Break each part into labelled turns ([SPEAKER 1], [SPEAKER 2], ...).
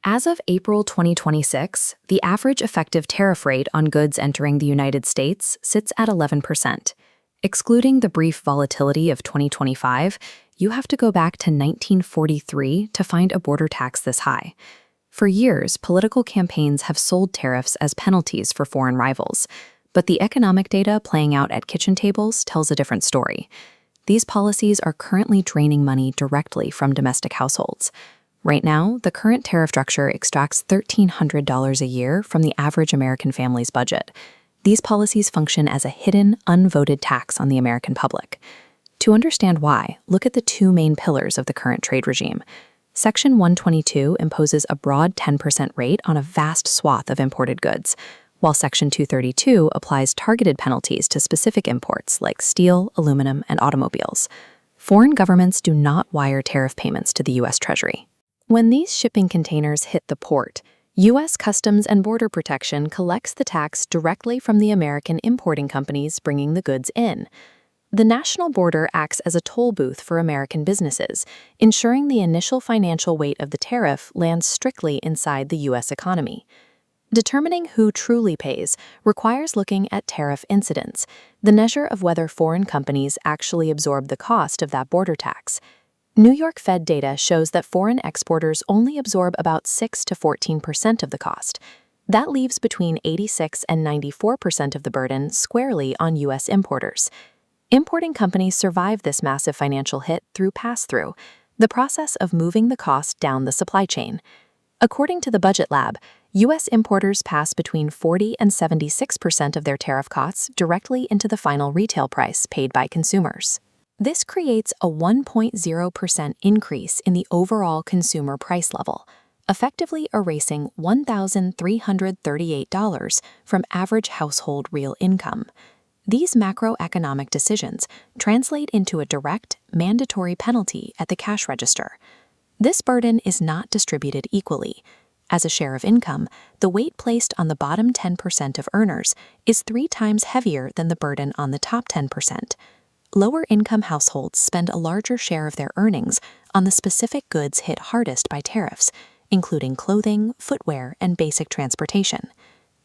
[SPEAKER 1] As of April 2026, the average effective tariff rate on goods entering the United States sits at 11%. Excluding the brief volatility of 2025, you have to go back to 1943 to find a border tax this high. For years, political campaigns have sold tariffs as penalties for foreign rivals, but the economic data playing out at kitchen tables tells a different story. These policies are currently draining money directly from domestic households. Right now, the current tariff structure extracts $1,300 a year from the average American family's budget. These policies function as a hidden, unvoted tax on the American public. To understand why, look at the two main pillars of the current trade regime. Section 122 imposes a broad 10% rate on a vast swath of imported goods, while Section 232 applies targeted penalties to specific imports like steel, aluminum, and automobiles. Foreign governments do not wire tariff payments to the U.S. Treasury. When these shipping containers hit the port, U.S. Customs and Border Protection collects the tax directly from the American importing companies bringing the goods in. The national border acts as a toll booth for American businesses, ensuring the initial financial weight of the tariff lands strictly inside the U.S. economy. Determining who truly pays requires looking at tariff incidence, the measure of whether foreign companies actually absorb the cost of that border tax. New York Fed data shows that foreign exporters only absorb about 6 to 14% of the cost. That leaves between 86 and 94% of the burden squarely on U.S. importers. Importing companies survive this massive financial hit through pass-through, the process of moving the cost down the supply chain. According to the Budget Lab, U.S. importers pass between 40 and 76% of their tariff costs directly into the final retail price paid by consumers. This creates a 1.0% increase in the overall consumer price level, effectively erasing $1,338 from average household real income. These macroeconomic decisions translate into a direct, mandatory penalty at the cash register. This burden is not distributed equally. As a share of income, the weight placed on the bottom 10% of earners is 3 times heavier than the burden on the top 10%. Lower-income households spend a larger share of their earnings on the specific goods hit hardest by tariffs, including clothing, footwear, and basic transportation.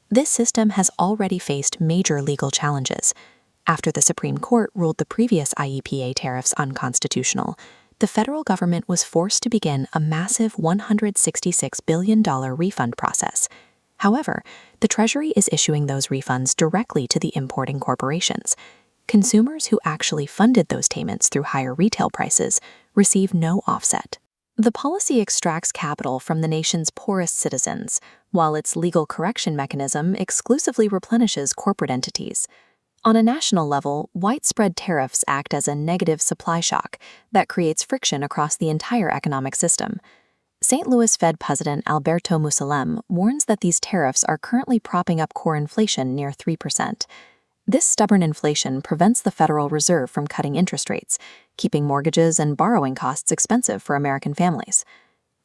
[SPEAKER 1] This system has already faced major legal challenges. After the Supreme Court ruled the previous IEPA tariffs unconstitutional, the federal government was forced to begin a massive $166 billion refund process. However, the Treasury is issuing those refunds directly to the importing corporations. Consumers who actually funded those payments through higher retail prices receive no offset. The policy extracts capital from the nation's poorest citizens, while its legal correction mechanism exclusively replenishes corporate entities. On a national level, widespread tariffs act as a negative supply shock that creates friction across the entire economic system. St. Louis Fed President Alberto Musalem warns that these tariffs are currently propping up core inflation near 3%. This stubborn inflation prevents the Federal Reserve from cutting interest rates, keeping mortgages and borrowing costs expensive for American families.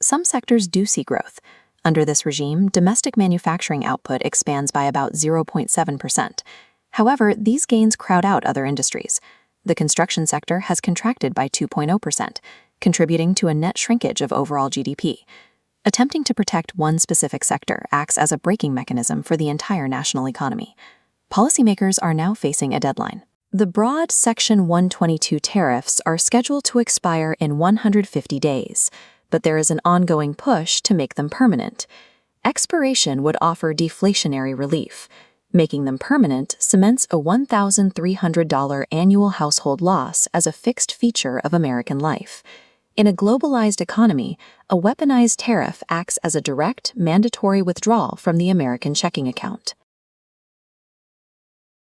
[SPEAKER 1] Some sectors do see growth. Under this regime, domestic manufacturing output expands by about 0.7%. However, these gains crowd out other industries. The construction sector has contracted by 2.0%, contributing to a net shrinkage of overall GDP. Attempting to protect one specific sector acts as a braking mechanism for the entire national economy. Policymakers are now facing a deadline. The broad Section 122 tariffs are scheduled to expire in 150 days, but there is an ongoing push to make them permanent. Expiration would offer deflationary relief. Making them permanent cements a $1,300 annual household loss as a fixed feature of American life. In a globalized economy, a weaponized tariff acts as a direct, mandatory withdrawal from the American checking account.